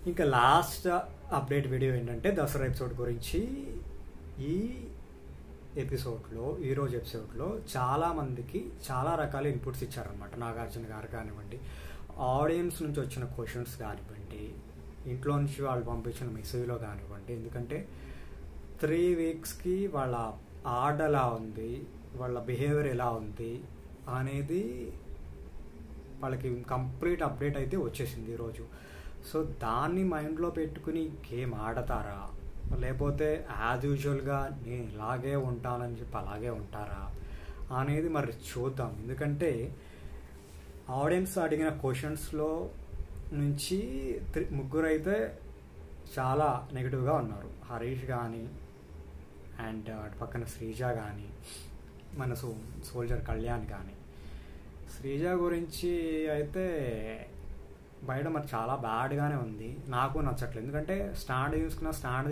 ఇంకా last update video ఏంటంటే Dasara episode గురించి. ఈ ఎపిసోడ్లో ఈరోజు ఎపిసోడ్లో చాలామందికి చాలా రకాల ఇన్పుట్స్ ఇచ్చారనమాట. నాగార్జున గారు కానివ్వండి, ఆడియన్స్ నుంచి వచ్చిన క్వశ్చన్స్ కానివ్వండి, ఇంట్లో నుంచి వాళ్ళు పంపించిన మెసేజ్లో కానివ్వండి. ఎందుకంటే 3 వీక్స్కి వాళ్ళ ఆర్ట్ ఎలా ఉంది, వాళ్ళ బిహేవియర్ ఎలా ఉంది అనేది వాళ్ళకి కంప్లీట్ అప్డేట్ అయితే వచ్చేసింది ఈరోజు. సో దాన్ని మైండ్లో పెట్టుకుని గేమ్ ఆడతారా, లేకపోతే యాజ్ యూజువల్గా నేను ఇలాగే ఉంటానని చెప్పి అలాగే ఉంటారా అనేది మరి చూద్దాం. ఎందుకంటే ఆడియన్స్ అడిగిన క్వశ్చన్స్లో నుంచి 3 అయితే చాలా నెగిటివ్గా ఉన్నారు. హరీష్ కానీ, అండ్ అటు పక్కన శ్రీజ కానీ, మన సోల్జర్ కళ్యాణ్ కానీ. శ్రీజ గురించి అయితే బయట మరి చాలా బ్యాడ్గానే ఉంది, నాకు నచ్చట్లేదు. ఎందుకంటే స్టాండ్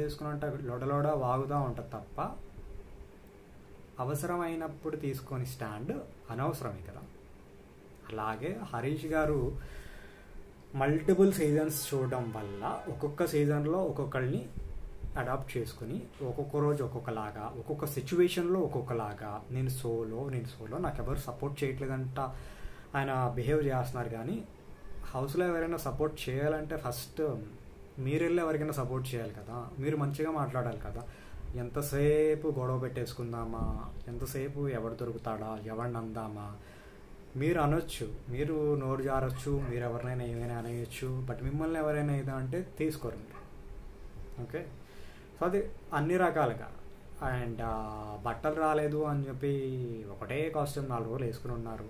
తీసుకున్నంటే లొడలోడ వాగుతూ ఉంటుంది తప్ప అవసరమైనప్పుడు తీసుకొని స్టాండ్ అనవసరమే కదా. అలాగే హరీష్ గారు మల్టిపుల్ సీజన్స్ చూడడం వల్ల ఒక్కొక్క సీజన్లో ఒక్కొక్కరిని అడాప్ట్ చేసుకుని ఒక్కొక్క రోజు ఒక్కొక్కలాగా, ఒక్కొక్క సిచ్యువేషన్లో ఒక్కొక్కలాగా, నేను సోలో నాకు ఎవరు సపోర్ట్ చేయట్లేదంట ఆయన బిహేవ్ చేస్తున్నారు. కానీ హౌస్లో ఎవరైనా సపోర్ట్ చేయాలంటే ఫస్ట్ మీరు వెళ్ళి ఎవరికైనా సపోర్ట్ చేయాలి కదా. మీరు మంచిగా మాట్లాడాలి కదా. ఎంతసేపు గొడవ పెట్టేసుకుందామా, ఎంతసేపు ఎవడు దొరుకుతాడా, ఎవరిని అందామా, మీరు అనొచ్చు, మీరు నోరు జారొచ్చు, మీరు ఎవరినైనా ఏమైనా అనేయచ్చు. బట్ మిమ్మల్ని ఎవరైనా ఏదో అంటే తీసుకోరు. ఓకే, సో అది అన్ని రకాలుగా. అండ్ బట్టలు రాలేదు అని చెప్పి ఒకటే కాస్ట్యూమ్ 4 రోజులు వేసుకుని ఉన్నారు.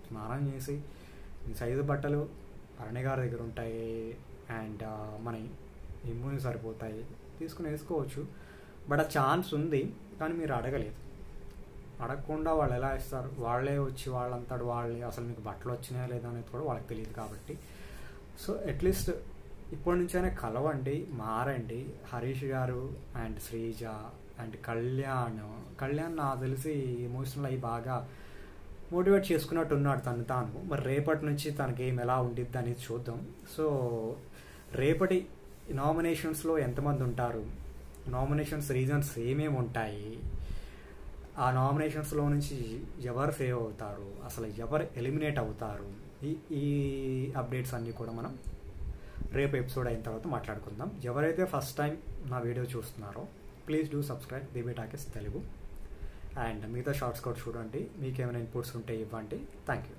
స్నానం చేసి ఈ సైజు బట్టలు అరణ్య గారి దగ్గర ఉంటాయి, అండ్ మన ఇమ్యూని సరిపోతాయి, తీసుకుని వేసుకోవచ్చు. బట్ ఆ ఛాన్స్ ఉంది, కానీ మీరు అడగలేదు. అడగకుండా వాళ్ళు ఎలా ఇస్తారు? వాళ్ళే వచ్చి వాళ్ళంతటి వాళ్ళే అసలు మీకు బట్టలు వచ్చినాయా లేదా అనేది కూడా వాళ్ళకి తెలియదు. కాబట్టి సో అట్లీస్ట్ ఇప్పటి నుంచైనా కలవండి, మారండి. హరీష్ గారు అండ్ శ్రీజ అండ్ కళ్యాణ్ నాకు తెలిసి ఎమోషనల్ అయ్యి బాగా మోటివేట్ చేసుకున్నట్టు ఉన్నాడు తాను. మరి రేపటి నుంచి తన గేమ్ ఎలా ఉండిద్ది అనేది చూద్దాం. సో రేపటి నామినేషన్స్లో ఎంతమంది ఉంటారు, నామినేషన్స్ రీజన్స్ ఏమేమి ఉంటాయి, ఆ నామినేషన్స్లో నుంచి ఎవరు సేవ్ అవుతారు, అసలు ఎవరు ఎలిమినేట్ అవుతారు, ఈ అప్డేట్స్ అన్నీ కూడా మనం రేపు ఎపిసోడ్ అయిన తర్వాత మాట్లాడుకుందాం. ఎవరైతే ఫస్ట్ టైం నా వీడియో చూస్తున్నారో please do subscribe baby talkies Telugu. And మిగతా షార్ట్స్ కూడా చూడండి. మీకు ఏమైనా ఇన్పుట్స్ ఉంటే ఇవ్వండి. Thank you.